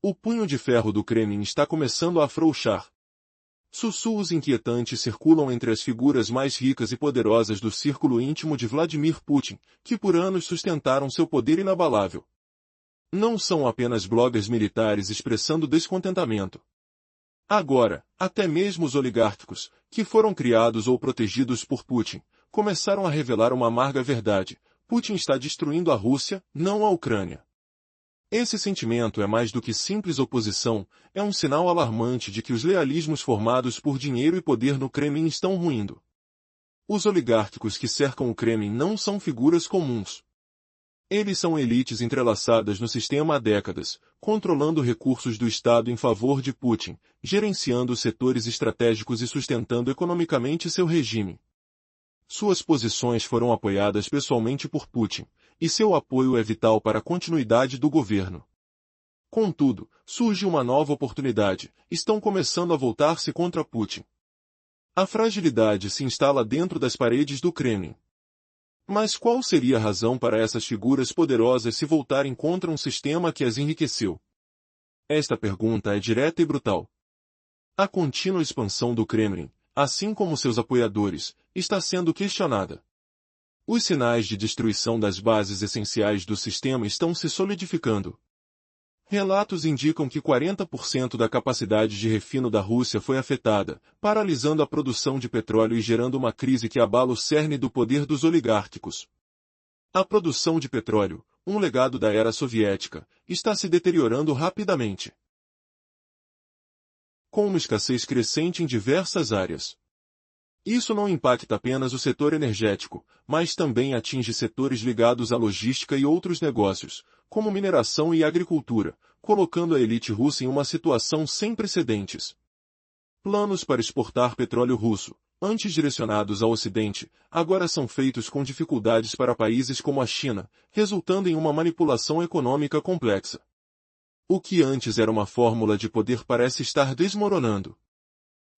O punho de ferro do Kremlin está começando a afrouxar. Sussurros inquietantes circulam entre as figuras mais ricas e poderosas do círculo íntimo de Vladimir Putin, que por anos sustentaram seu poder inabalável. Não são apenas bloggers militares expressando descontentamento. Agora, até mesmo os oligárquicos, que foram criados ou protegidos por Putin, começaram a revelar uma amarga verdade: Putin está destruindo a Rússia, não a Ucrânia. Esse sentimento é mais do que simples oposição, é um sinal alarmante de que os lealismos formados por dinheiro e poder no Kremlin estão ruindo. Os oligárquicos que cercam o Kremlin não são figuras comuns. Eles são elites entrelaçadas no sistema há décadas, controlando recursos do Estado em favor de Putin, gerenciando setores estratégicos e sustentando economicamente seu regime. Suas posições foram apoiadas pessoalmente por Putin, e seu apoio é vital para a continuidade do governo. Contudo, surge uma nova oportunidade: estão começando a voltar-se contra Putin. A fragilidade se instala dentro das paredes do Kremlin. Mas qual seria a razão para essas figuras poderosas se voltarem contra um sistema que as enriqueceu? Esta pergunta é direta e brutal. A contínua expansão do Kremlin, assim como seus apoiadores, está sendo questionada. Os sinais de destruição das bases essenciais do sistema estão se solidificando. Relatos indicam que 40% da capacidade de refino da Rússia foi afetada, paralisando a produção de petróleo e gerando uma crise que abala o cerne do poder dos oligárquicos. A produção de petróleo, um legado da era soviética, está se deteriorando rapidamente, com uma escassez crescente em diversas áreas. Isso não impacta apenas o setor energético, mas também atinge setores ligados à logística e outros negócios, como mineração e agricultura, colocando a elite russa em uma situação sem precedentes. Planos para exportar petróleo russo, antes direcionados ao Ocidente, agora são feitos com dificuldades para países como a China, resultando em uma manipulação econômica complexa. O que antes era uma fórmula de poder parece estar desmoronando.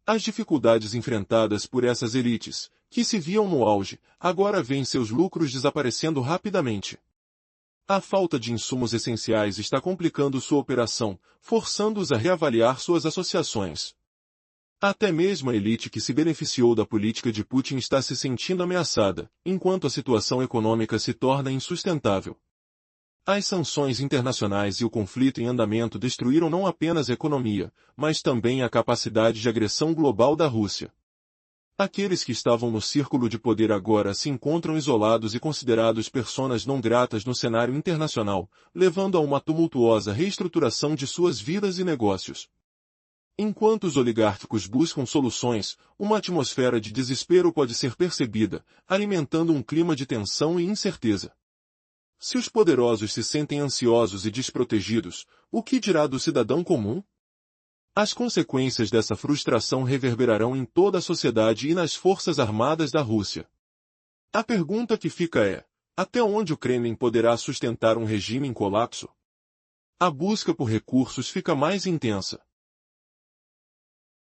As dificuldades enfrentadas por essas elites, que se viam no auge, agora veem seus lucros desaparecendo rapidamente. A falta de insumos essenciais está complicando sua operação, forçando-os a reavaliar suas associações. Até mesmo a elite que se beneficiou da política de Putin está se sentindo ameaçada, enquanto a situação econômica se torna insustentável. As sanções internacionais e o conflito em andamento destruíram não apenas a economia, mas também a capacidade de agressão global da Rússia. Aqueles que estavam no círculo de poder agora se encontram isolados e considerados personas não gratas no cenário internacional, levando a uma tumultuosa reestruturação de suas vidas e negócios. Enquanto os oligárquicos buscam soluções, uma atmosfera de desespero pode ser percebida, alimentando um clima de tensão e incerteza. Se os poderosos se sentem ansiosos e desprotegidos, o que dirá do cidadão comum? As consequências dessa frustração reverberarão em toda a sociedade e nas forças armadas da Rússia. A pergunta que fica é: até onde o Kremlin poderá sustentar um regime em colapso? A busca por recursos fica mais intensa.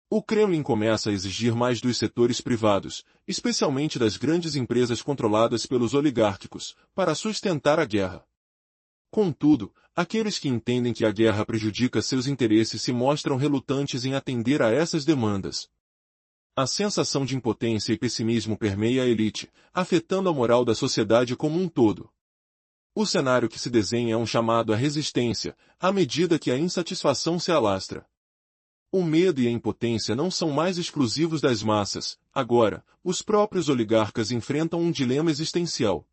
O Kremlin começa a exigir mais dos setores privados, especialmente das grandes empresas controladas pelos oligárquicos, para sustentar a guerra. Contudo, aqueles que entendem que a guerra prejudica seus interesses se mostram relutantes em atender a essas demandas. A sensação de impotência e pessimismo permeia a elite, afetando a moral da sociedade como um todo. O cenário que se desenha é um chamado à resistência, à medida que a insatisfação se alastra. O medo e a impotência não são mais exclusivos das massas, agora, os próprios oligarcas enfrentam um dilema existencial.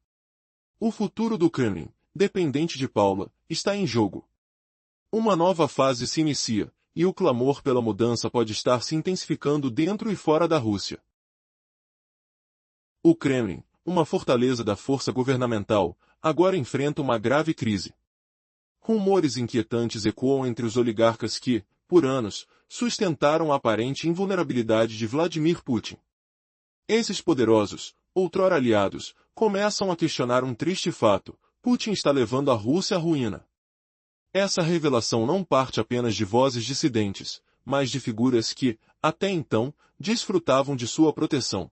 O futuro do Kremlin, dependente de Paula, está em jogo. Uma nova fase se inicia, e o clamor pela mudança pode estar se intensificando dentro e fora da Rússia. O Kremlin, uma fortaleza da força governamental, agora enfrenta uma grave crise. Rumores inquietantes ecoam entre os oligarcas que, por anos, sustentaram a aparente invulnerabilidade de Vladimir Putin. Esses poderosos, outrora aliados, começam a questionar um triste fato: Putin está levando a Rússia à ruína. Essa revelação não parte apenas de vozes dissidentes, mas de figuras que, até então, desfrutavam de sua proteção.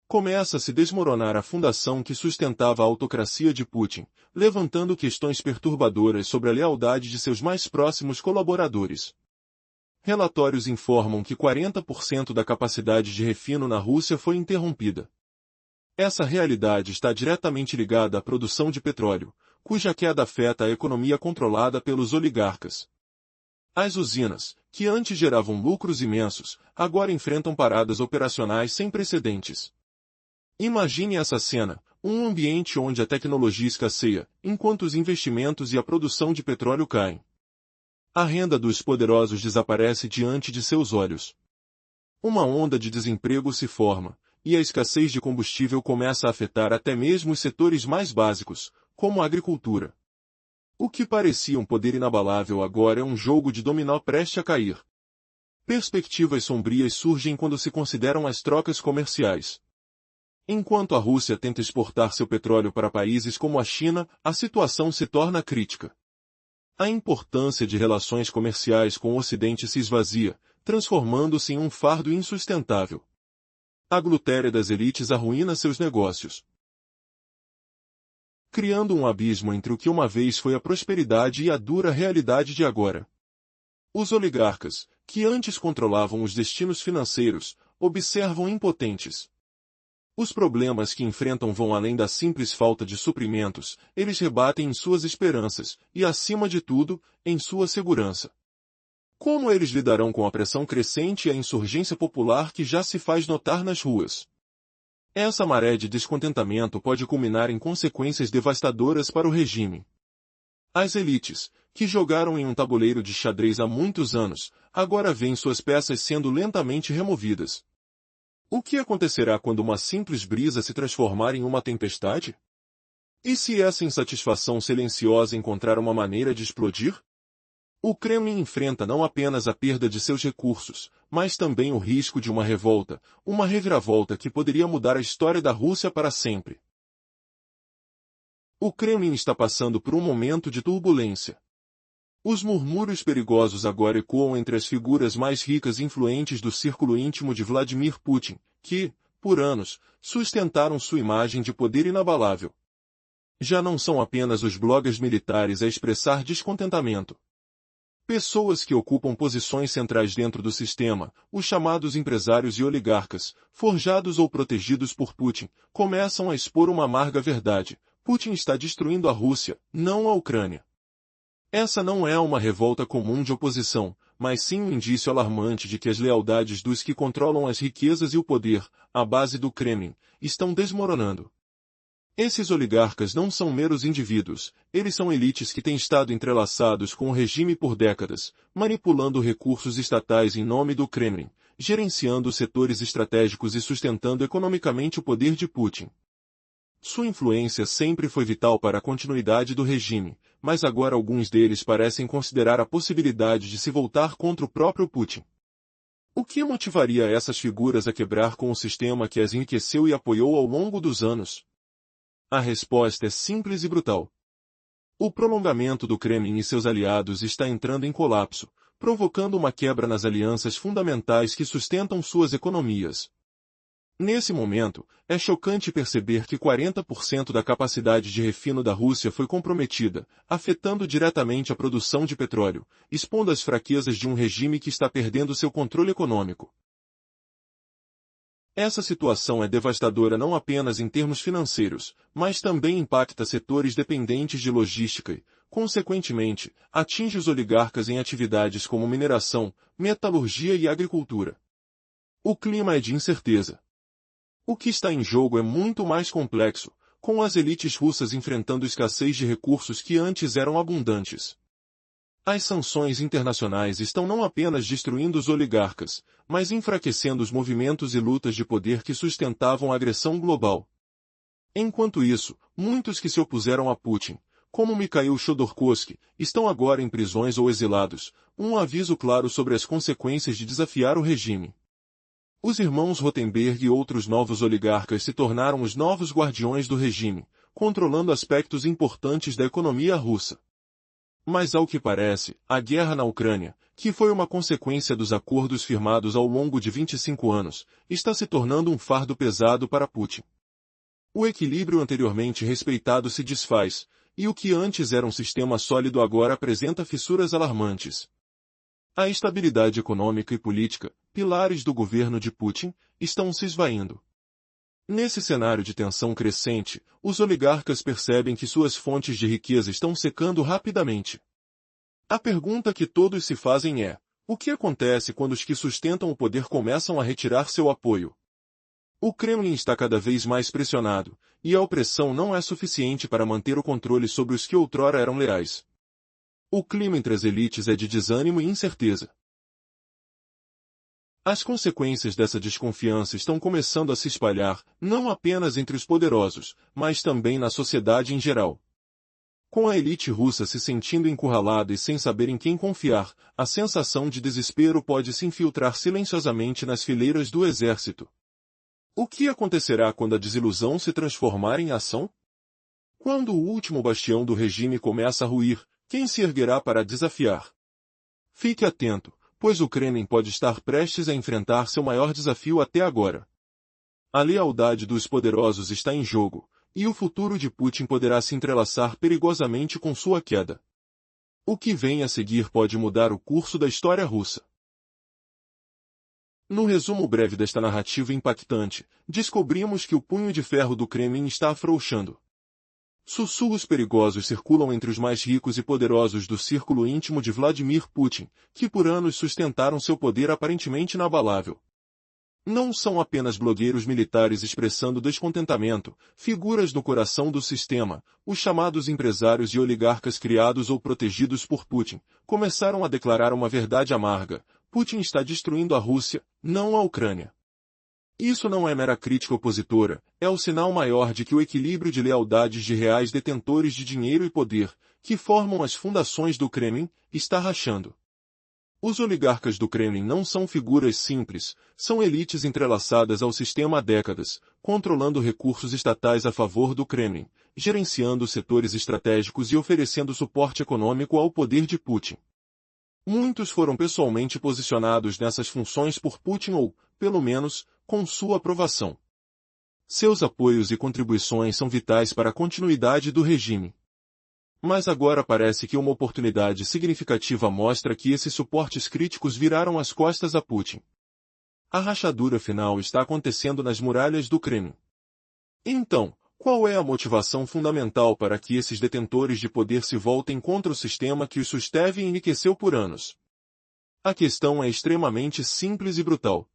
Começa a se desmoronar a fundação que sustentava a autocracia de Putin, levantando questões perturbadoras sobre a lealdade de seus mais próximos colaboradores. Relatórios informam que 40% da capacidade de refino na Rússia foi interrompida. Essa realidade está diretamente ligada à produção de petróleo, cuja queda afeta a economia controlada pelos oligarcas. As usinas, que antes geravam lucros imensos, agora enfrentam paradas operacionais sem precedentes. Imagine essa cena, um ambiente onde a tecnologia escasseia, enquanto os investimentos e a produção de petróleo caem. A renda dos poderosos desaparece diante de seus olhos. Uma onda de desemprego se forma, e a escassez de combustível começa a afetar até mesmo os setores mais básicos, como a agricultura. O que parecia um poder inabalável agora é um jogo de dominó prestes a cair. Perspectivas sombrias surgem quando se consideram as trocas comerciais. Enquanto a Rússia tenta exportar seu petróleo para países como a China, a situação se torna crítica. A importância de relações comerciais com o Ocidente se esvazia, transformando-se em um fardo insustentável. A glutéria das elites arruína seus negócios, criando um abismo entre o que uma vez foi a prosperidade e a dura realidade de agora. Os oligarcas, que antes controlavam os destinos financeiros, observam impotentes. Os problemas que enfrentam vão além da simples falta de suprimentos, eles rebatem em suas esperanças, e acima de tudo, em sua segurança. Como eles lidarão com a pressão crescente e a insurgência popular que já se faz notar nas ruas? Essa maré de descontentamento pode culminar em consequências devastadoras para o regime. As elites, que jogaram em um tabuleiro de xadrez há muitos anos, agora veem suas peças sendo lentamente removidas. O que acontecerá quando uma simples brisa se transformar em uma tempestade? E se essa insatisfação silenciosa encontrar uma maneira de explodir? O Kremlin enfrenta não apenas a perda de seus recursos, mas também o risco de uma revolta, uma reviravolta que poderia mudar a história da Rússia para sempre. O Kremlin está passando por um momento de turbulência. Os murmúrios perigosos agora ecoam entre as figuras mais ricas e influentes do círculo íntimo de Vladimir Putin, que, por anos, sustentaram sua imagem de poder inabalável. Já não são apenas os blogueiros militares a expressar descontentamento. Pessoas que ocupam posições centrais dentro do sistema, os chamados empresários e oligarcas, forjados ou protegidos por Putin, começam a expor uma amarga verdade: Putin está destruindo a Rússia, não a Ucrânia. Essa não é uma revolta comum de oposição, mas sim um indício alarmante de que as lealdades dos que controlam as riquezas e o poder, a base do Kremlin, estão desmoronando. Esses oligarcas não são meros indivíduos, eles são elites que têm estado entrelaçados com o regime por décadas, manipulando recursos estatais em nome do Kremlin, gerenciando setores estratégicos e sustentando economicamente o poder de Putin. Sua influência sempre foi vital para a continuidade do regime, mas agora alguns deles parecem considerar a possibilidade de se voltar contra o próprio Putin. O que motivaria essas figuras a quebrar com o sistema que as enriqueceu e apoiou ao longo dos anos? A resposta é simples e brutal. O prolongamento do Kremlin e seus aliados está entrando em colapso, provocando uma quebra nas alianças fundamentais que sustentam suas economias. Nesse momento, é chocante perceber que 40% da capacidade de refino da Rússia foi comprometida, afetando diretamente a produção de petróleo, expondo as fraquezas de um regime que está perdendo seu controle econômico. Essa situação é devastadora não apenas em termos financeiros, mas também impacta setores dependentes de logística e, consequentemente, atinge os oligarcas em atividades como mineração, metalurgia e agricultura. O clima é de incerteza. O que está em jogo é muito mais complexo, com as elites russas enfrentando escassez de recursos que antes eram abundantes. As sanções internacionais estão não apenas destruindo os oligarcas, mas enfraquecendo os movimentos e lutas de poder que sustentavam a agressão global. Enquanto isso, muitos que se opuseram a Putin, como Mikhail Chodorkovsky, estão agora em prisões ou exilados, um aviso claro sobre as consequências de desafiar o regime. Os irmãos Rotenberg e outros novos oligarcas se tornaram os novos guardiões do regime, controlando aspectos importantes da economia russa. Mas ao que parece, a guerra na Ucrânia, que foi uma consequência dos acordos firmados ao longo de 25 anos, está se tornando um fardo pesado para Putin. O equilíbrio anteriormente respeitado se desfaz, e o que antes era um sistema sólido agora apresenta fissuras alarmantes. A estabilidade econômica e política, pilares do governo de Putin, estão se esvaindo. Nesse cenário de tensão crescente, os oligarcas percebem que suas fontes de riqueza estão secando rapidamente. A pergunta que todos se fazem é: o que acontece quando os que sustentam o poder começam a retirar seu apoio? O Kremlin está cada vez mais pressionado, e a opressão não é suficiente para manter o controle sobre os que outrora eram leais. O clima entre as elites é de desânimo e incerteza. As consequências dessa desconfiança estão começando a se espalhar, não apenas entre os poderosos, mas também na sociedade em geral. Com a elite russa se sentindo encurralada e sem saber em quem confiar, a sensação de desespero pode se infiltrar silenciosamente nas fileiras do exército. O que acontecerá quando a desilusão se transformar em ação? Quando o último bastião do regime começa a ruir, quem se erguerá para desafiar? Fique atento, pois o Kremlin pode estar prestes a enfrentar seu maior desafio até agora. A lealdade dos poderosos está em jogo, e o futuro de Putin poderá se entrelaçar perigosamente com sua queda. O que vem a seguir pode mudar o curso da história russa. No resumo breve desta narrativa impactante, descobrimos que o punho de ferro do Kremlin está afrouxando. Sussurros perigosos circulam entre os mais ricos e poderosos do círculo íntimo de Vladimir Putin, que por anos sustentaram seu poder aparentemente inabalável. Não são apenas blogueiros militares expressando descontentamento, figuras no coração do sistema, os chamados empresários e oligarcas criados ou protegidos por Putin, começaram a declarar uma verdade amarga: Putin está destruindo a Rússia, não a Ucrânia. Isso não é mera crítica opositora, é o sinal maior de que o equilíbrio de lealdades de reais detentores de dinheiro e poder, que formam as fundações do Kremlin, está rachando. Os oligarcas do Kremlin não são figuras simples, são elites entrelaçadas ao sistema há décadas, controlando recursos estatais a favor do Kremlin, gerenciando setores estratégicos e oferecendo suporte econômico ao poder de Putin. Muitos foram pessoalmente posicionados nessas funções por Putin ou, pelo menos, com sua aprovação. Seus apoios e contribuições são vitais para a continuidade do regime. Mas agora parece que uma oportunidade significativa mostra que esses suportes críticos viraram as costas a Putin. A rachadura final está acontecendo nas muralhas do Kremlin. Então, qual é a motivação fundamental para que esses detentores de poder se voltem contra o sistema que os susteve e enriqueceu por anos? A questão é extremamente simples e brutal.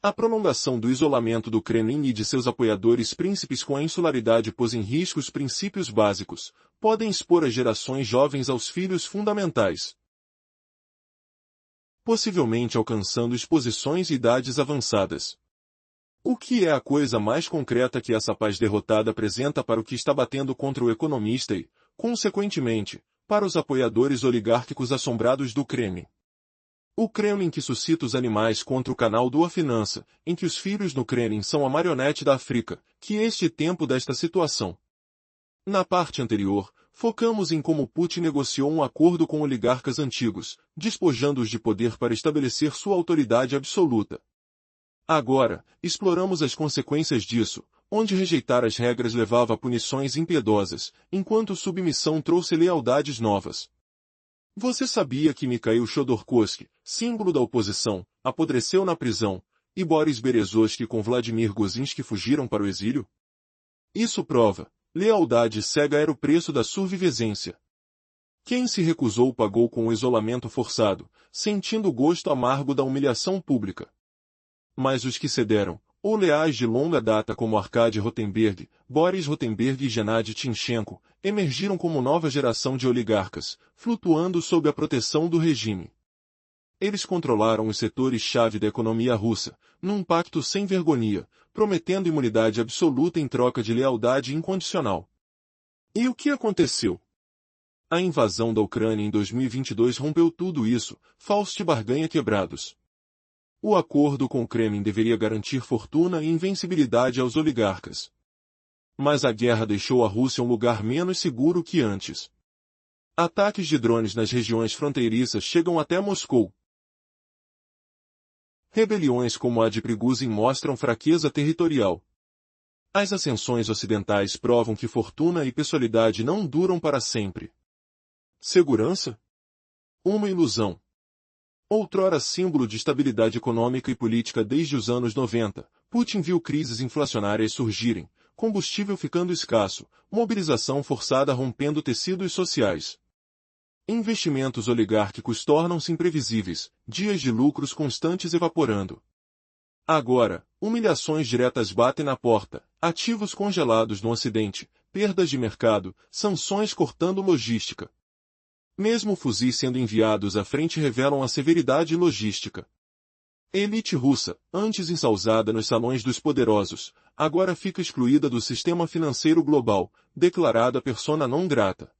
A prolongação do isolamento do Kremlin e de seus apoiadores príncipes com a insularidade pôs em risco os princípios básicos, podem expor as gerações jovens aos filhos fundamentais, possivelmente alcançando exposições e idades avançadas. O que é a coisa mais concreta que essa paz derrotada apresenta para o que está batendo contra o economista e, consequentemente, para os apoiadores oligárquicos assombrados do Kremlin? O Kremlin que suscita os animais contra o canal do A Finança, em que os filhos no Kremlin são a marionete da África, que este tempo desta situação. Na parte anterior, focamos em como Putin negociou um acordo com oligarcas antigos, despojando-os de poder para estabelecer sua autoridade absoluta. Agora, exploramos as consequências disso, onde rejeitar as regras levava a punições impiedosas, enquanto submissão trouxe lealdades novas. Você sabia que Mikhail Chodorkovsky, símbolo da oposição, apodreceu na prisão, e Boris Berezovsky com Vladimir Gozinski fugiram para o exílio? Isso prova, lealdade cega era o preço da sobrevivência. Quem se recusou pagou com o isolamento forçado, sentindo o gosto amargo da humilhação pública. Mas os que cederam, ou leais de longa data como Arkady Rotenberg, Boris Rotenberg e Gennady Timchenko, emergiram como nova geração de oligarcas, flutuando sob a proteção do regime. Eles controlaram os setores-chave da economia russa, num pacto sem vergonha, prometendo imunidade absoluta em troca de lealdade incondicional. E o que aconteceu? A invasão da Ucrânia em 2022 rompeu tudo isso, falsos de barganha quebrados. O acordo com o Kremlin deveria garantir fortuna e invencibilidade aos oligarcas. Mas a guerra deixou a Rússia um lugar menos seguro que antes. Ataques de drones nas regiões fronteiriças chegam até Moscou. Rebeliões como a de Prigozhin mostram fraqueza territorial. As ascensões ocidentais provam que fortuna e pessoalidade não duram para sempre. Segurança? Uma ilusão. Outrora símbolo de estabilidade econômica e política desde os anos 90, Putin viu crises inflacionárias surgirem, combustível ficando escasso, mobilização forçada rompendo tecidos sociais. Investimentos oligárquicos tornam-se imprevisíveis, dias de lucros constantes evaporando. Agora, humilhações diretas batem na porta, ativos congelados no Ocidente, perdas de mercado, sanções cortando logística. Mesmo fuzis sendo enviados à frente revelam a severidade logística. Elite russa, antes ensalzada nos salões dos poderosos, agora fica excluída do sistema financeiro global, declarada persona non grata.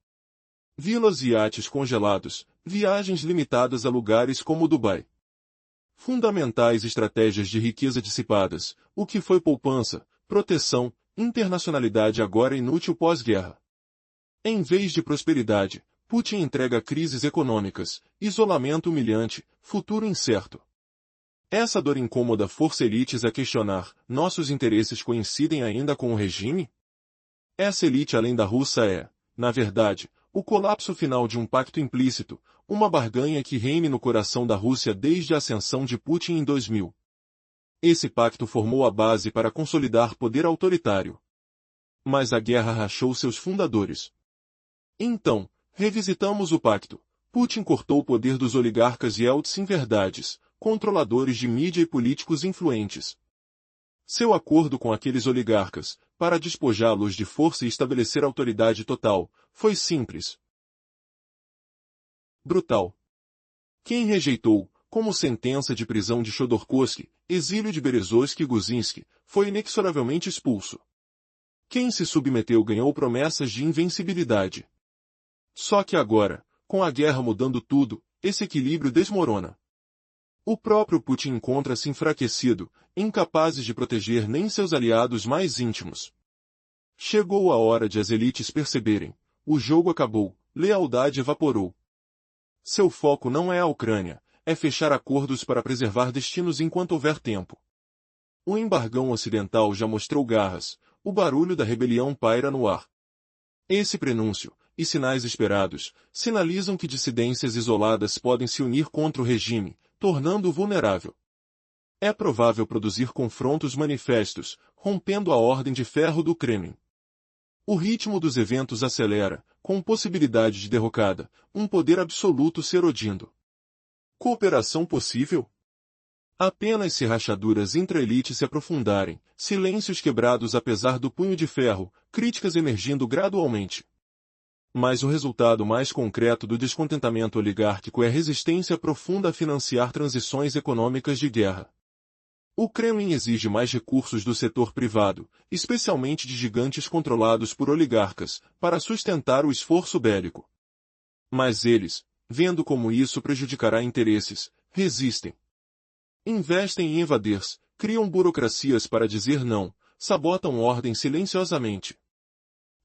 Vilas e iates congelados, viagens limitadas a lugares como Dubai. Fundamentais estratégias de riqueza dissipadas, o que foi poupança, proteção, internacionalidade agora inútil pós-guerra. Em vez de prosperidade, Putin entrega crises econômicas, isolamento humilhante, futuro incerto. Essa dor incômoda força elites a questionar, nossos interesses coincidem ainda com o regime? Essa elite além da russa é, na verdade, o colapso final de um pacto implícito, uma barganha que reine no coração da Rússia desde a ascensão de Putin em 2000. Esse pacto formou a base para consolidar poder autoritário. Mas a guerra rachou seus fundadores. Então, revisitamos o pacto. Putin cortou o poder dos oligarcas e Yeltsin verdades, controladores de mídia e políticos influentes. Seu acordo com aqueles oligarcas, para despojá-los de força e estabelecer autoridade total, foi simples. Brutal. Quem rejeitou, como sentença de prisão de Chodorkovsky, exílio de Berezovsky e Guzinski, foi inexoravelmente expulso. Quem se submeteu ganhou promessas de invencibilidade. Só que agora, com a guerra mudando tudo, esse equilíbrio desmorona. O próprio Putin encontra-se enfraquecido, incapaz de proteger nem seus aliados mais íntimos. Chegou a hora de as elites perceberem. O jogo acabou, lealdade evaporou. Seu foco não é a Ucrânia, é fechar acordos para preservar destinos enquanto houver tempo. O embargão ocidental já mostrou garras, o barulho da rebelião paira no ar. Esse prenúncio, e sinais esperados, sinalizam que dissidências isoladas podem se unir contra o regime, tornando-o vulnerável. É provável produzir confrontos manifestos, rompendo a ordem de ferro do Kremlin. O ritmo dos eventos acelera, com possibilidade de derrocada, um poder absoluto se erodindo. Cooperação possível? Apenas se rachaduras intra-elite se aprofundarem, silêncios quebrados apesar do punho de ferro, críticas emergindo gradualmente. Mas o resultado mais concreto do descontentamento oligárquico é resistência profunda a financiar transições econômicas de guerra. O Kremlin exige mais recursos do setor privado, especialmente de gigantes controlados por oligarcas, para sustentar o esforço bélico. Mas eles, vendo como isso prejudicará interesses, resistem. Investem em evaders, criam burocracias para dizer não, sabotam ordem silenciosamente.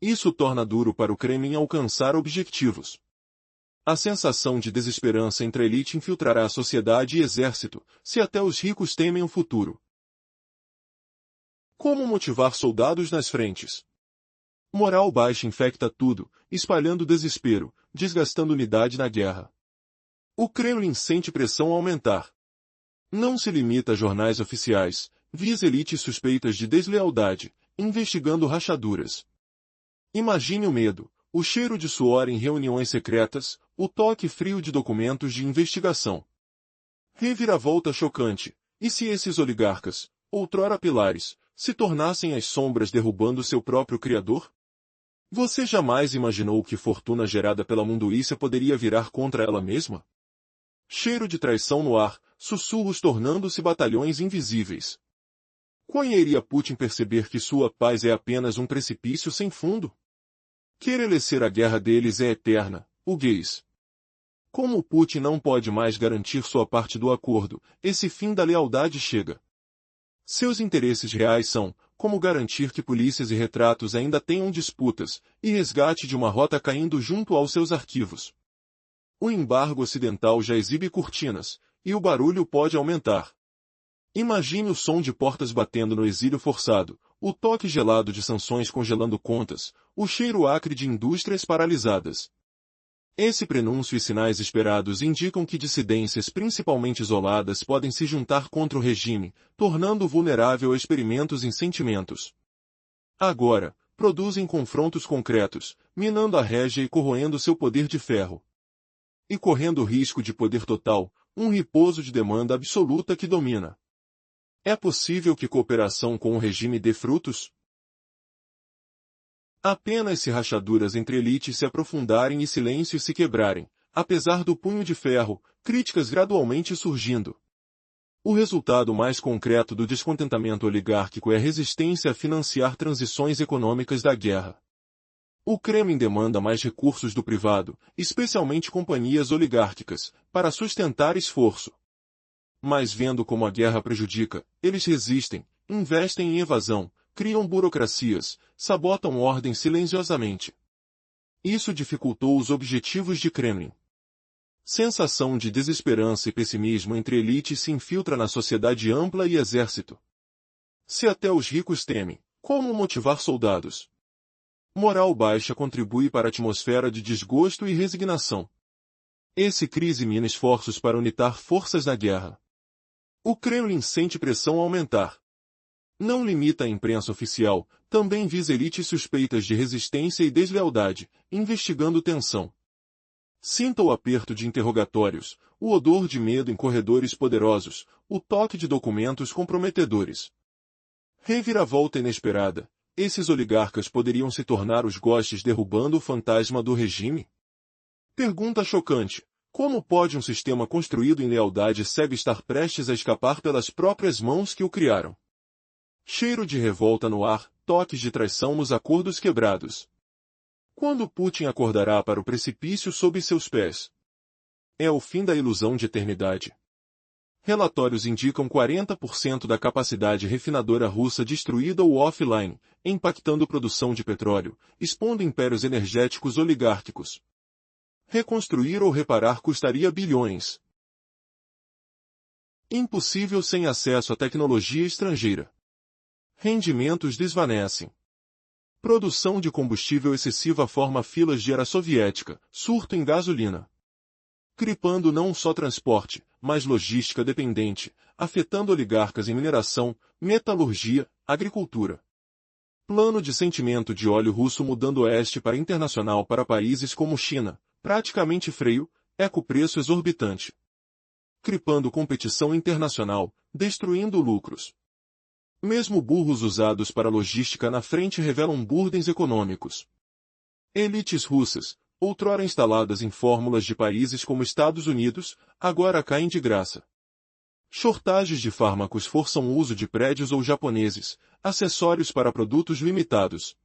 Isso torna duro para o Kremlin alcançar objetivos. A sensação de desesperança entre a elite infiltrará a sociedade e exército, se até os ricos temem o futuro. Como motivar soldados nas frentes? Moral baixa infecta tudo, espalhando desespero, desgastando unidade na guerra. O Kremlin sente pressão aumentar. Não se limita a jornais oficiais, visa elites suspeitas de deslealdade, investigando rachaduras. Imagine o medo, o cheiro de suor em reuniões secretas, o toque frio de documentos de investigação. Reviravolta chocante, e se esses oligarcas, outrora pilares, se tornassem as sombras derrubando seu próprio criador? Você jamais imaginou que fortuna gerada pela munduícia poderia virar contra ela mesma? Cheiro de traição no ar, sussurros tornando-se batalhões invisíveis. Quando iria Putin perceber que sua paz é apenas um precipício sem fundo? Querer a guerra deles é eterna, o gays. Como Putin não pode mais garantir sua parte do acordo, esse fim da lealdade chega. Seus interesses reais são, como garantir que polícias e retratos ainda tenham disputas, e resgate de uma rota caindo junto aos seus arquivos. O embargo ocidental já exibe cortinas, e o barulho pode aumentar. Imagine o som de portas batendo no exílio forçado, o toque gelado de sanções congelando contas, o cheiro acre de indústrias paralisadas. Esse prenúncio e sinais esperados indicam que dissidências principalmente isoladas podem se juntar contra o regime, tornando-o vulnerável a experimentos em sentimentos. Agora, produzem confrontos concretos, minando a régia e corroendo seu poder de ferro. E correndo o risco de poder total, um repouso de demanda absoluta que domina. É possível que cooperação com o regime dê frutos? Apenas se rachaduras entre elites se aprofundarem e silêncios se quebrarem, apesar do punho de ferro, críticas gradualmente surgindo. O resultado mais concreto do descontentamento oligárquico é a resistência a financiar transições econômicas da guerra. O Kremlin demanda mais recursos do privado, especialmente companhias oligárquicas, para sustentar esforço. Mas vendo como a guerra prejudica, eles resistem, investem em evasão, criam burocracias, sabotam ordem silenciosamente. Isso dificultou os objetivos de Kremlin. Sensação de desesperança e pessimismo entre elites se infiltra na sociedade ampla e exército. Se até os ricos temem, como motivar soldados? Moral baixa contribui para a atmosfera de desgosto e resignação. Esse crise mina esforços para unitar forças na guerra. O Kremlin sente pressão aumentar. Não limita a imprensa oficial, também visa elites suspeitas de resistência e deslealdade, investigando tensão. Sinta o aperto de interrogatórios, o odor de medo em corredores poderosos, o toque de documentos comprometedores. Reviravolta inesperada, esses oligarcas poderiam se tornar os gostes derrubando o fantasma do regime? Pergunta chocante. Como pode um sistema construído em lealdade cega estar prestes a escapar pelas próprias mãos que o criaram? Cheiro de revolta no ar, toques de traição nos acordos quebrados. Quando Putin acordará para o precipício sob seus pés? É o fim da ilusão de eternidade. Relatórios indicam 40% da capacidade refinadora russa destruída ou offline, impactando produção de petróleo, expondo impérios energéticos oligárquicos. Reconstruir ou reparar custaria bilhões. Impossível sem acesso à tecnologia estrangeira. Rendimentos desvanecem. Produção de combustível excessiva forma filas de era soviética, surto em gasolina. Cripando não só transporte, mas logística dependente, afetando oligarcas em mineração, metalurgia, agricultura. Plano de sentimento de óleo russo mudando oeste para internacional para países como China, praticamente freio, ecopreço exorbitante. Cripando competição internacional, destruindo lucros. Mesmo burros usados para logística na frente revelam burdens econômicos. Elites russas, outrora instaladas em fórmulas de países como Estados Unidos, agora caem de graça. Shortagens de fármacos forçam o uso de prédios ou japoneses, acessórios para produtos limitados.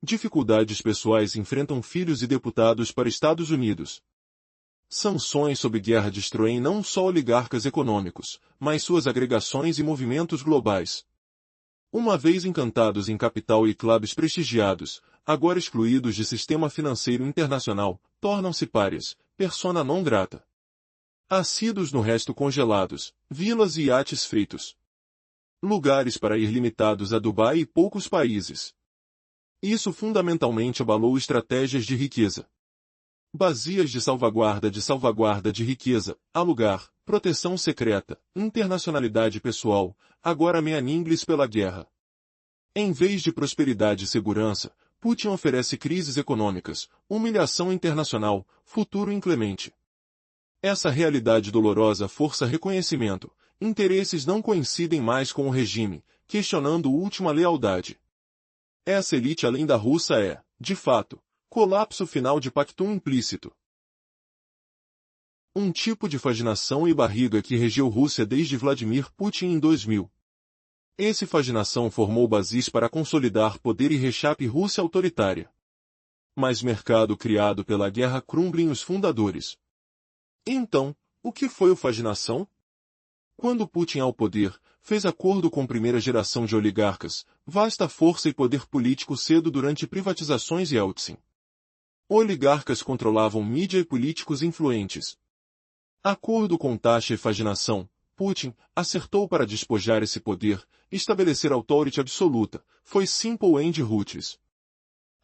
Dificuldades pessoais enfrentam filhos e deputados para Estados Unidos. Sanções sob guerra destroem não só oligarcas econômicos, mas suas agregações e movimentos globais. Uma vez encantados em capital e clubes prestigiados, agora excluídos de sistema financeiro internacional, tornam-se párias, persona non grata. Assíduos no resto congelados, vilas e iates feitos. Lugares para ir limitados a Dubai e poucos países. Isso fundamentalmente abalou estratégias de riqueza. Bazias de salvaguarda de riqueza, alugar, proteção secreta, internacionalidade pessoal, agora meaninglês pela guerra. Em vez de prosperidade e segurança, Putin oferece crises econômicas, humilhação internacional, futuro inclemente. Essa realidade dolorosa força reconhecimento, interesses não coincidem mais com o regime, questionando última lealdade. Essa elite além da russa é, de fato, colapso final de pactum implícito. Um tipo de faginação e barriga que regeu Rússia desde Vladimir Putin em 2000. Esse faginação formou bases para consolidar poder e rechape Rússia autoritária. Mas mercado criado pela guerra Kremlin os fundadores. Então, o que foi o faginação? Quando Putin ao poder, fez acordo com primeira geração de oligarcas, vasta força e poder político cedo durante privatizações e Yeltsin. Oligarcas controlavam mídia e políticos influentes. Acordo com taxa e faginação, Putin acertou para despojar esse poder, estabelecer authority absoluta, foi simple and ruthless.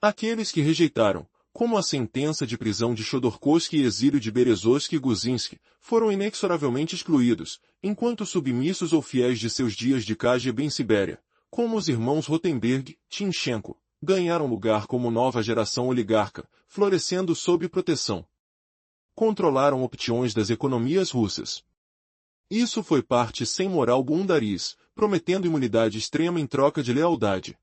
Aqueles que rejeitaram, como a sentença de prisão de Chodorkovsky e exílio de Berezovsky e Guzinski, foram inexoravelmente excluídos, enquanto submissos ou fiéis de seus dias de KGB em Sibéria, como os irmãos Rotenberg, Timchenko, ganharam lugar como nova geração oligarca, florescendo sob proteção. Controlaram opções das economias russas. Isso foi parte sem moral bundariz, prometendo imunidade extrema em troca de lealdade.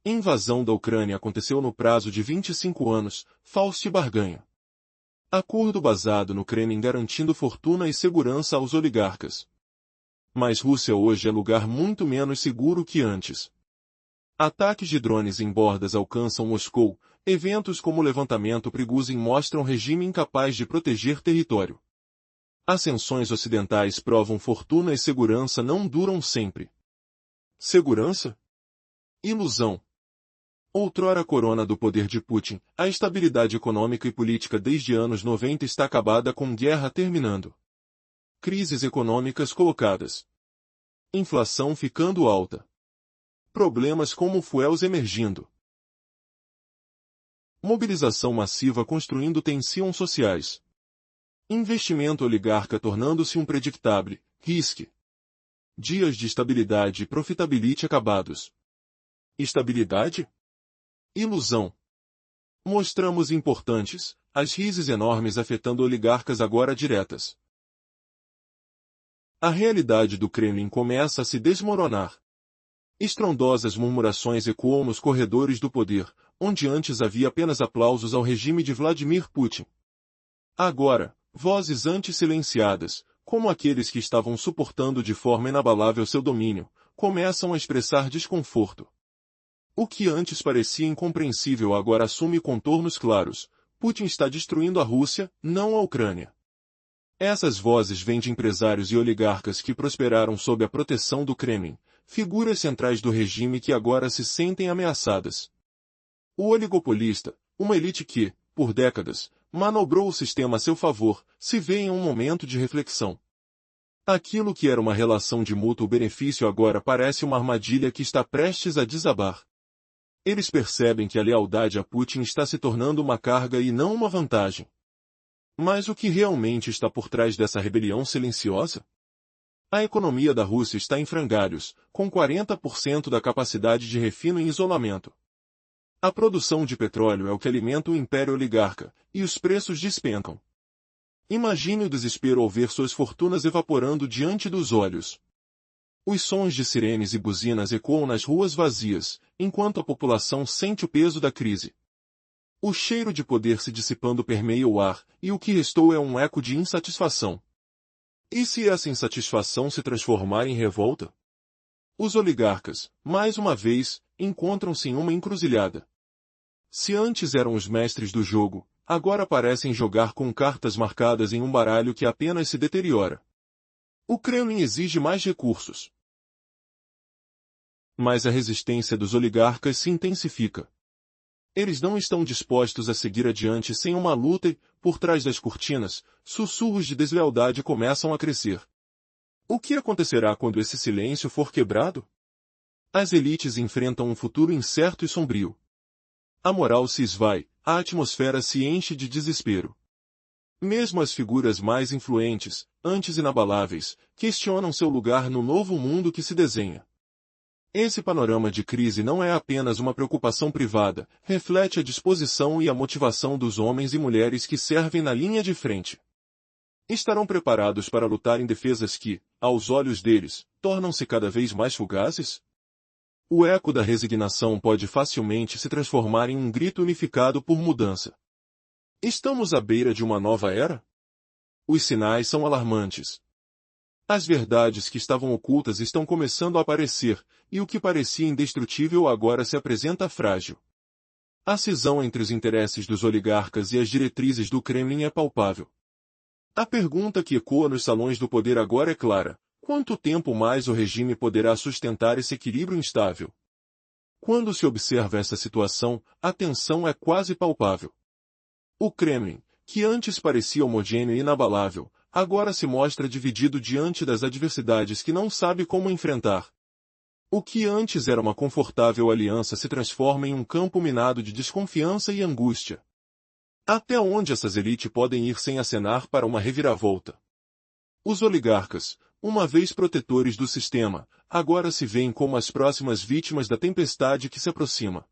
Invasão da Ucrânia aconteceu no prazo de 25 anos, falsa barganha. Acordo basado no Kremlin garantindo fortuna e segurança aos oligarcas. Mas Rússia hoje é lugar muito menos seguro que antes. Ataques de drones em bordas alcançam Moscou, eventos como o levantamento Prigozhin mostram regime incapaz de proteger território. Ascensões ocidentais provam fortuna e segurança não duram sempre. Segurança? Ilusão. Outrora corona do poder de Putin, a estabilidade econômica e política desde anos 90 está acabada com guerra terminando. Crises econômicas colocadas. Inflação ficando alta. Problemas como fuels emergindo. Mobilização massiva construindo tensões sociais. Investimento oligarca tornando-se um predictable, risque. Dias de estabilidade e profitability acabados. Estabilidade? Ilusão. Mostramos importantes, as crises enormes afetando oligarcas agora diretas. A realidade do Kremlin começa a se desmoronar. Estrondosas murmurações ecoam nos corredores do poder, onde antes havia apenas aplausos ao regime de Vladimir Putin. Agora, vozes anti-silenciadas, como aqueles que estavam suportando de forma inabalável seu domínio, começam a expressar desconforto. O que antes parecia incompreensível agora assume contornos claros. Putin está destruindo a Rússia, não a Ucrânia. Essas vozes vêm de empresários e oligarcas que prosperaram sob a proteção do Kremlin, figuras centrais do regime que agora se sentem ameaçadas. O oligopolista, uma elite que, por décadas, manobrou o sistema a seu favor, se vê em um momento de reflexão. Aquilo que era uma relação de mútuo benefício agora parece uma armadilha que está prestes a desabar. Eles percebem que a lealdade a Putin está se tornando uma carga e não uma vantagem. Mas o que realmente está por trás dessa rebelião silenciosa? A economia da Rússia está em frangalhos, com 40% da capacidade de refino em isolamento. A produção de petróleo é o que alimenta o império oligarca, e os preços despencam. Imagine o desespero ao ver suas fortunas evaporando diante dos olhos. Os sons de sirenes e buzinas ecoam nas ruas vazias, enquanto a população sente o peso da crise. O cheiro de poder se dissipando permeia o ar, e o que restou é um eco de insatisfação. E se essa insatisfação se transformar em revolta? Os oligarcas, mais uma vez, encontram-se em uma encruzilhada. Se antes eram os mestres do jogo, agora parecem jogar com cartas marcadas em um baralho que apenas se deteriora. O Kremlin exige mais recursos. Mas a resistência dos oligarcas se intensifica. Eles não estão dispostos a seguir adiante sem uma luta e, por trás das cortinas, sussurros de deslealdade começam a crescer. O que acontecerá quando esse silêncio for quebrado? As elites enfrentam um futuro incerto e sombrio. A moral se esvai, a atmosfera se enche de desespero. Mesmo as figuras mais influentes, antes inabaláveis, questionam seu lugar no novo mundo que se desenha. Esse panorama de crise não é apenas uma preocupação privada, reflete a disposição e a motivação dos homens e mulheres que servem na linha de frente. Estarão preparados para lutar em defesas que, aos olhos deles, tornam-se cada vez mais fugazes? O eco da resignação pode facilmente se transformar em um grito unificado por mudança. Estamos à beira de uma nova era? Os sinais são alarmantes. As verdades que estavam ocultas estão começando a aparecer, e o que parecia indestrutível agora se apresenta frágil. A cisão entre os interesses dos oligarcas e as diretrizes do Kremlin é palpável. A pergunta que ecoa nos salões do poder agora é clara: Quanto tempo mais o regime poderá sustentar esse equilíbrio instável? Quando se observa essa situação, a tensão é quase palpável. O Kremlin, que antes parecia homogêneo e inabalável, agora se mostra dividido diante das adversidades que não sabe como enfrentar. O que antes era uma confortável aliança se transforma em um campo minado de desconfiança e angústia. Até onde essas elites podem ir sem acenar para uma reviravolta? Os oligarcas, uma vez protetores do sistema, agora se veem como as próximas vítimas da tempestade que se aproxima.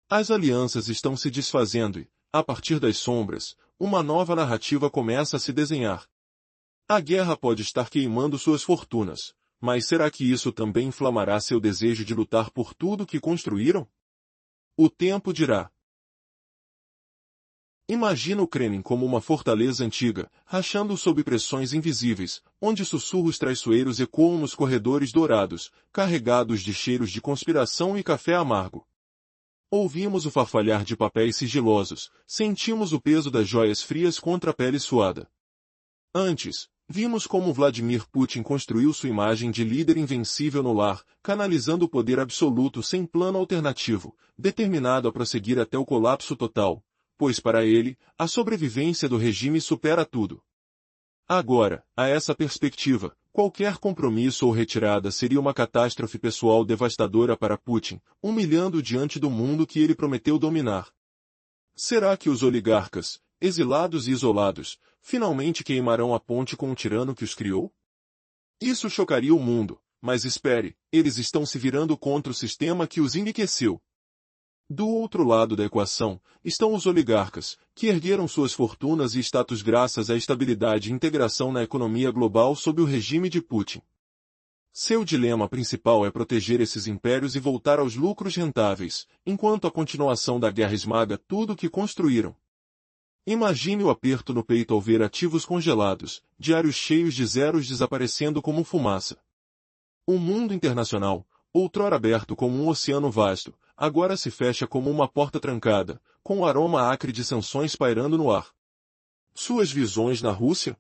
As alianças estão se desfazendo e, a partir das sombras, uma nova narrativa começa a se desenhar. A guerra pode estar queimando suas fortunas, mas será que isso também inflamará seu desejo de lutar por tudo que construíram? O tempo dirá. Imagina o Kremlin como uma fortaleza antiga, rachando sob pressões invisíveis, onde sussurros traiçoeiros ecoam nos corredores dourados, carregados de cheiros de conspiração e café amargo. Ouvimos o farfalhar de papéis sigilosos, sentimos o peso das joias frias contra a pele suada. Antes, vimos como Vladimir Putin construiu sua imagem de líder invencível no lar, canalizando o poder absoluto sem plano alternativo, determinado a prosseguir até o colapso total, pois para ele, a sobrevivência do regime supera tudo. Agora, a essa perspectiva, qualquer compromisso ou retirada seria uma catástrofe pessoal devastadora para Putin, humilhando diante do mundo que ele prometeu dominar. Será que os oligarcas, exilados e isolados, finalmente queimarão a ponte com o tirano que os criou? Isso chocaria o mundo, mas espere, eles estão se virando contra o sistema que os enriqueceu. Do outro lado da equação, estão os oligarcas, que ergueram suas fortunas e status graças à estabilidade e integração na economia global sob o regime de Putin. Seu dilema principal é proteger esses impérios e voltar aos lucros rentáveis, enquanto a continuação da guerra esmaga tudo o que construíram. Imagine o aperto no peito ao ver ativos congelados, diários cheios de zeros desaparecendo como fumaça. O mundo internacional, outrora aberto como um oceano vasto, agora se fecha como uma porta trancada, com o aroma acre de sanções pairando no ar. Suas visões na Rússia?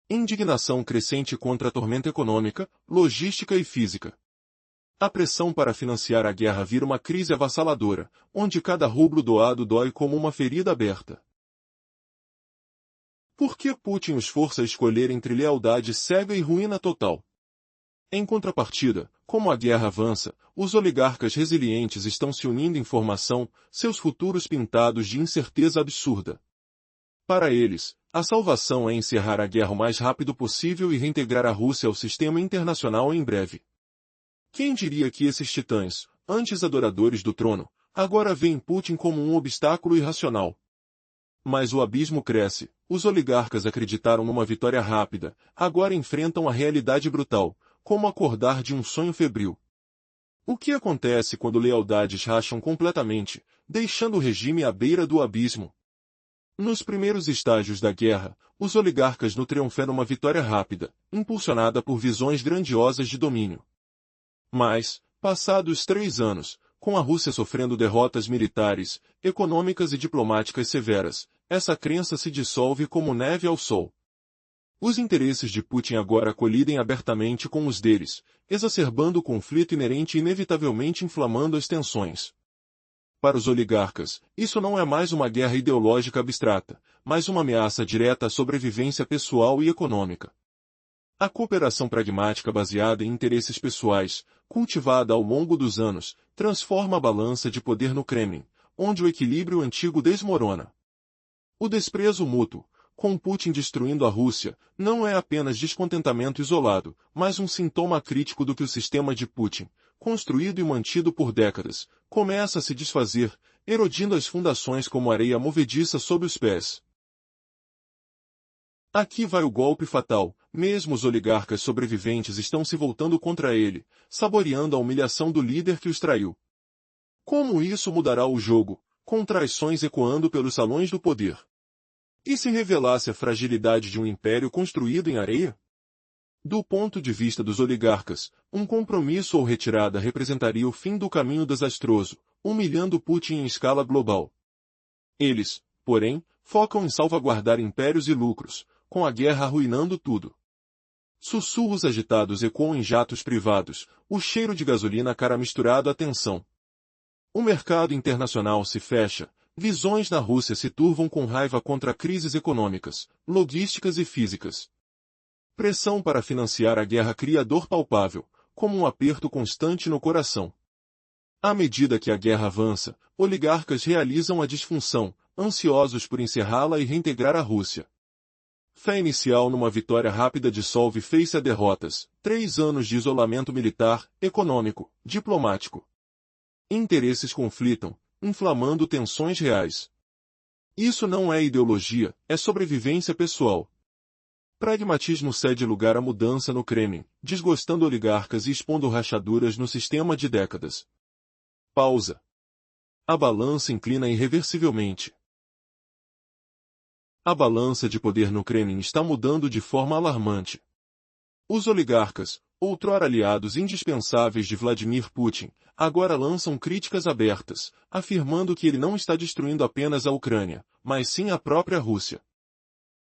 Indignação crescente contra a tormenta econômica, logística e física. A pressão para financiar a guerra vira uma crise avassaladora, onde cada rublo doado dói como uma ferida aberta. Por que Putin os força a escolher entre lealdade cega e ruína total? Em contrapartida, como a guerra avança, os oligarcas resilientes estão se unindo em formação, seus futuros pintados de incerteza absurda. Para eles, a salvação é encerrar a guerra o mais rápido possível e reintegrar a Rússia ao sistema internacional em breve. Quem diria que esses titãs, antes adoradores do trono, agora veem Putin como um obstáculo irracional? Mas o abismo cresce, os oligarcas acreditaram numa vitória rápida, agora enfrentam a realidade brutal, como acordar de um sonho febril. O que acontece quando lealdades racham completamente, deixando o regime à beira do abismo? Nos primeiros estágios da guerra, os oligarcas nutriam fé numa vitória rápida, impulsionada por visões grandiosas de domínio. Mas, passados 3 anos, com a Rússia sofrendo derrotas militares, econômicas e diplomáticas severas, essa crença se dissolve como neve ao sol. Os interesses de Putin agora colidem abertamente com os deles, exacerbando o conflito inerente e inevitavelmente inflamando as tensões. Para os oligarcas, isso não é mais uma guerra ideológica abstrata, mas uma ameaça direta à sobrevivência pessoal e econômica. A cooperação pragmática baseada em interesses pessoais, cultivada ao longo dos anos, transforma a balança de poder no Kremlin, onde o equilíbrio antigo desmorona. O desprezo mútuo, com Putin destruindo a Rússia, não é apenas descontentamento isolado, mas um sintoma crítico do que o sistema de Putin, construído e mantido por décadas, começa a se desfazer, erodindo as fundações como areia movediça sob os pés. Aqui vai o golpe fatal, mesmo os oligarcas sobreviventes estão se voltando contra ele, saboreando a humilhação do líder que os traiu. Como isso mudará o jogo, com traições ecoando pelos salões do poder? E se revelasse a fragilidade de um império construído em areia? Do ponto de vista dos oligarcas, um compromisso ou retirada representaria o fim do caminho desastroso, humilhando Putin em escala global. Eles, porém, focam em salvaguardar impérios e lucros, com a guerra arruinando tudo. Sussurros agitados ecoam em jatos privados, o cheiro de gasolina cara misturado à tensão. O mercado internacional se fecha, visões na Rússia se turvam com raiva contra crises econômicas, logísticas e físicas. Pressão para financiar a guerra cria dor palpável, como um aperto constante no coração. À medida que a guerra avança, oligarcas realizam a disfunção, ansiosos por encerrá-la e reintegrar a Rússia. Fé inicial numa vitória rápida dissolve face a derrotas, 3 anos de isolamento militar, econômico, diplomático. Interesses conflitam, inflamando tensões reais. Isso não é ideologia, é sobrevivência pessoal. Pragmatismo cede lugar à mudança no Kremlin, desgostando oligarcas e expondo rachaduras no sistema de décadas. Pausa. A balança inclina irreversivelmente. A balança de poder no Kremlin está mudando de forma alarmante. Os oligarcas, outrora aliados indispensáveis de Vladimir Putin, agora lançam críticas abertas, afirmando que ele não está destruindo apenas a Ucrânia, mas sim a própria Rússia.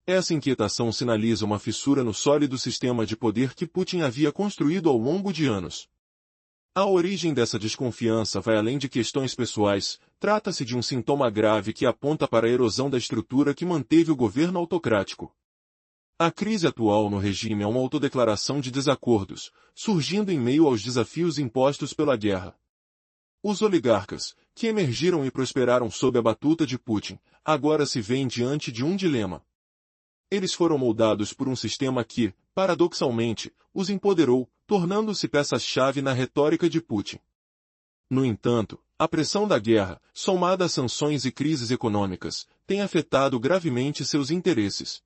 Essa inquietação sinaliza uma fissura no sólido sistema de poder que Putin havia construído ao longo de anos. A origem dessa desconfiança vai além de questões pessoais, trata-se de um sintoma grave que aponta para a erosão da estrutura que manteve o governo autocrático. A crise atual no regime é uma autodeclaração de desacordos, surgindo em meio aos desafios impostos pela guerra. Os oligarcas, que emergiram e prosperaram sob a batuta de Putin, agora se veem diante de um dilema. Eles foram moldados por um sistema que, paradoxalmente, os empoderou, tornando-se peça-chave na retórica de Putin. No entanto, a pressão da guerra, somada a sanções e crises econômicas, tem afetado gravemente seus interesses.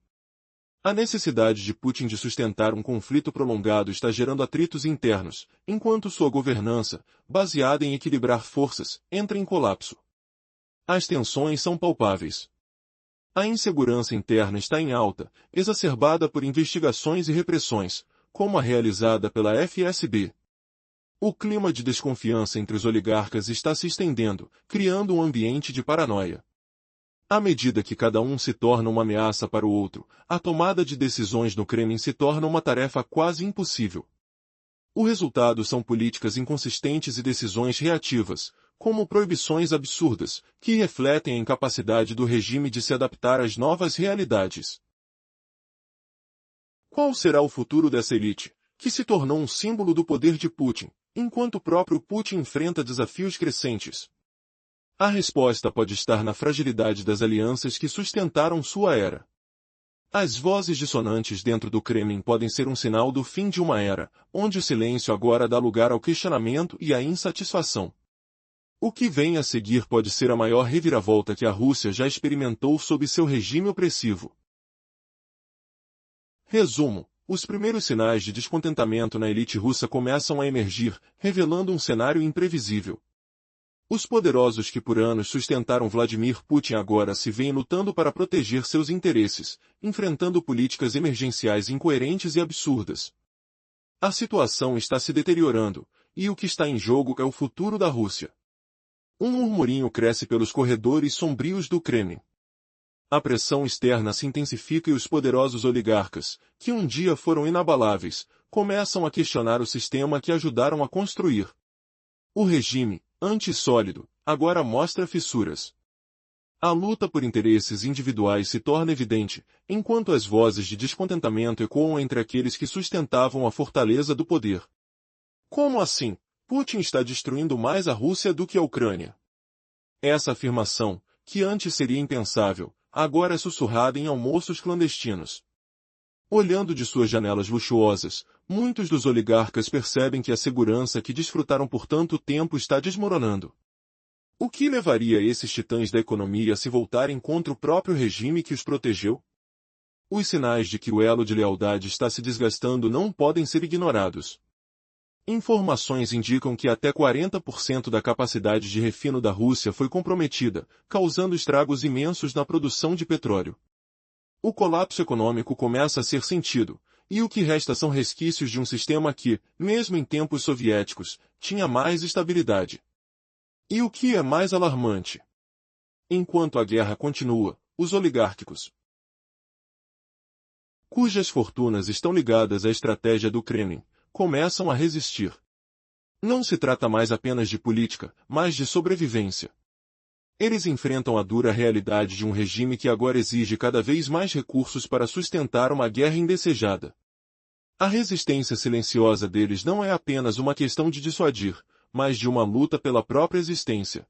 A necessidade de Putin de sustentar um conflito prolongado está gerando atritos internos, enquanto sua governança, baseada em equilibrar forças, entra em colapso. As tensões são palpáveis. A insegurança interna está em alta, exacerbada por investigações e repressões, como a realizada pela FSB. O clima de desconfiança entre os oligarcas está se estendendo, criando um ambiente de paranoia. À medida que cada um se torna uma ameaça para o outro, a tomada de decisões no Kremlin se torna uma tarefa quase impossível. O resultado são políticas inconsistentes e decisões reativas, como proibições absurdas, que refletem a incapacidade do regime de se adaptar às novas realidades. Qual será o futuro dessa elite, que se tornou um símbolo do poder de Putin, enquanto o próprio Putin enfrenta desafios crescentes? A resposta pode estar na fragilidade das alianças que sustentaram sua era. As vozes dissonantes dentro do Kremlin podem ser um sinal do fim de uma era, onde o silêncio agora dá lugar ao questionamento e à insatisfação. O que vem a seguir pode ser a maior reviravolta que a Rússia já experimentou sob seu regime opressivo. Resumo: os primeiros sinais de descontentamento na elite russa começam a emergir, revelando um cenário imprevisível. Os poderosos que por anos sustentaram Vladimir Putin agora se veem lutando para proteger seus interesses, enfrentando políticas emergenciais incoerentes e absurdas. A situação está se deteriorando, e o que está em jogo é o futuro da Rússia. Um murmurinho cresce pelos corredores sombrios do Kremlin. A pressão externa se intensifica e os poderosos oligarcas, que um dia foram inabaláveis, começam a questionar o sistema que ajudaram a construir. O regime, antes sólido, agora mostra fissuras. A luta por interesses individuais se torna evidente, enquanto as vozes de descontentamento ecoam entre aqueles que sustentavam a fortaleza do poder. Como assim? Putin está destruindo mais a Rússia do que a Ucrânia. Essa afirmação, que antes seria impensável, agora é sussurrada em almoços clandestinos. Olhando de suas janelas luxuosas, muitos dos oligarcas percebem que a segurança que desfrutaram por tanto tempo está desmoronando. O que levaria esses titãs da economia a se voltarem contra o próprio regime que os protegeu? Os sinais de que o elo de lealdade está se desgastando não podem ser ignorados. Informações indicam que até 40% da capacidade de refino da Rússia foi comprometida, causando estragos imensos na produção de petróleo. O colapso econômico começa a ser sentido, e o que resta são resquícios de um sistema que, mesmo em tempos soviéticos, tinha mais estabilidade. E o que é mais alarmante? Enquanto a guerra continua, os oligárquicos cujas fortunas estão ligadas à estratégia do Kremlin, começam a resistir. Não se trata mais apenas de política, mas de sobrevivência. Eles enfrentam a dura realidade de um regime que agora exige cada vez mais recursos para sustentar uma guerra indesejada. A resistência silenciosa deles não é apenas uma questão de dissuadir, mas de uma luta pela própria existência.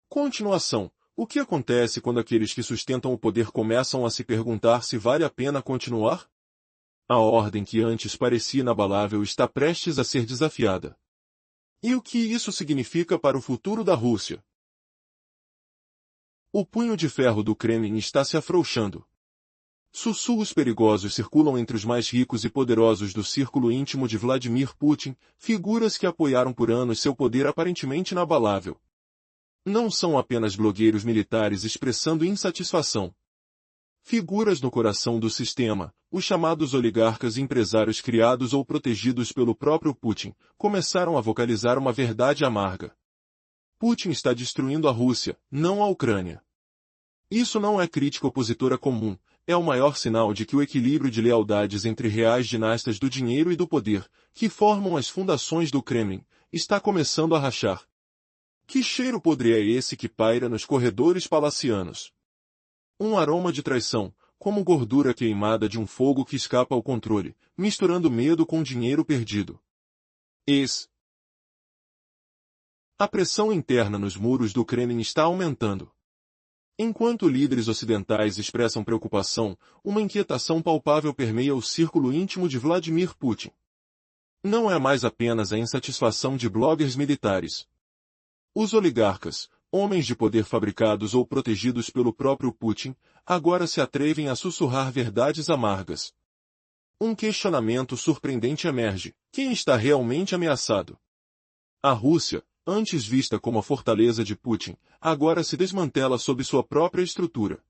Continuação. O que acontece quando aqueles que sustentam o poder começam a se perguntar se vale a pena continuar? A ordem que antes parecia inabalável está prestes a ser desafiada. E o que isso significa para o futuro da Rússia? O punho de ferro do Kremlin está se afrouxando. Sussurros perigosos circulam entre os mais ricos e poderosos do círculo íntimo de Vladimir Putin, figuras que apoiaram por anos seu poder aparentemente inabalável. Não são apenas blogueiros militares expressando insatisfação. Figuras no coração do sistema, os chamados oligarcas e empresários criados ou protegidos pelo próprio Putin, começaram a vocalizar uma verdade amarga. Putin está destruindo a Rússia, não a Ucrânia. Isso não é crítica opositora comum, é o maior sinal de que o equilíbrio de lealdades entre reais dinastas do dinheiro e do poder, que formam as fundações do Kremlin, está começando a rachar. Que cheiro podre é esse que paira nos corredores palacianos? Um aroma de traição, como gordura queimada de um fogo que escapa ao controle, misturando medo com dinheiro perdido. A pressão interna nos muros do Kremlin está aumentando. Enquanto líderes ocidentais expressam preocupação, uma inquietação palpável permeia o círculo íntimo de Vladimir Putin. Não é mais apenas a insatisfação de blogueiros militares. Os oligarcas, homens de poder fabricados ou protegidos pelo próprio Putin, agora se atrevem a sussurrar verdades amargas. Um questionamento surpreendente emerge: quem está realmente ameaçado? A Rússia, antes vista como a fortaleza de Putin, agora se desmantela sob sua própria estrutura.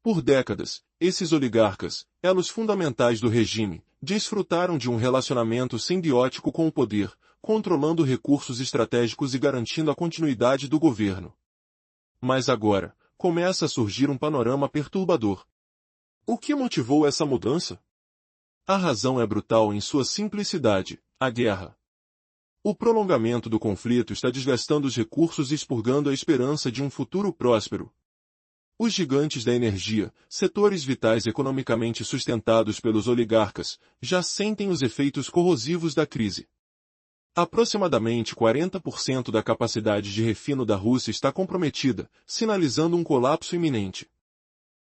Por décadas, esses oligarcas, elos fundamentais do regime, desfrutaram de um relacionamento simbiótico com o poder, controlando recursos estratégicos e garantindo a continuidade do governo. Mas agora, começa a surgir um panorama perturbador. O que motivou essa mudança? A razão é brutal em sua simplicidade: a guerra. O prolongamento do conflito está desgastando os recursos e expurgando a esperança de um futuro próspero. Os gigantes da energia, setores vitais economicamente sustentados pelos oligarcas, já sentem os efeitos corrosivos da crise. Aproximadamente 40% da capacidade de refino da Rússia está comprometida, sinalizando um colapso iminente.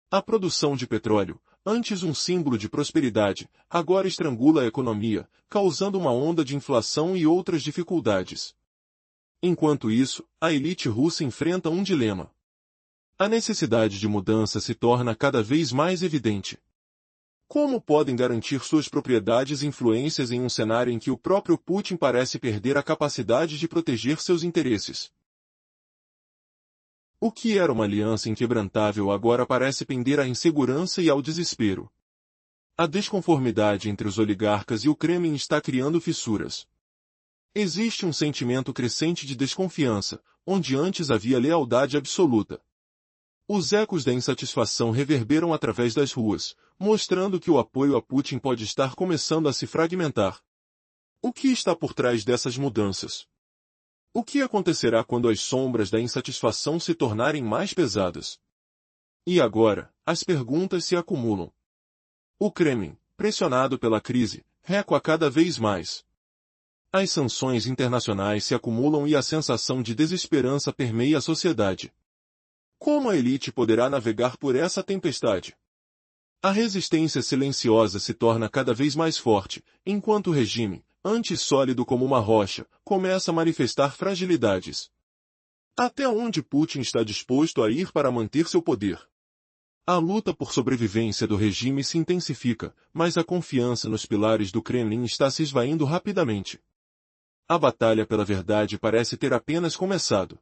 A produção de petróleo, antes um símbolo de prosperidade, agora estrangula a economia, causando uma onda de inflação e outras dificuldades. Enquanto isso, a elite russa enfrenta um dilema. A necessidade de mudança se torna cada vez mais evidente. Como podem garantir suas propriedades e influências em um cenário em que o próprio Putin parece perder a capacidade de proteger seus interesses? O que era uma aliança inquebrantável agora parece pender à insegurança e ao desespero. A desconformidade entre os oligarcas e o Kremlin está criando fissuras. Existe um sentimento crescente de desconfiança, onde antes havia lealdade absoluta. Os ecos da insatisfação reverberam através das ruas, mostrando que o apoio a Putin pode estar começando a se fragmentar. O que está por trás dessas mudanças? O que acontecerá quando as sombras da insatisfação se tornarem mais pesadas? E agora, as perguntas se acumulam. O Kremlin, pressionado pela crise, recua cada vez mais. As sanções internacionais se acumulam e a sensação de desesperança permeia a sociedade. Como a elite poderá navegar por essa tempestade? A resistência silenciosa se torna cada vez mais forte, enquanto o regime, antes sólido como uma rocha, começa a manifestar fragilidades. Até onde Putin está disposto a ir para manter seu poder? A luta por sobrevivência do regime se intensifica, mas a confiança nos pilares do Kremlin está se esvaindo rapidamente. A batalha pela verdade parece ter apenas começado.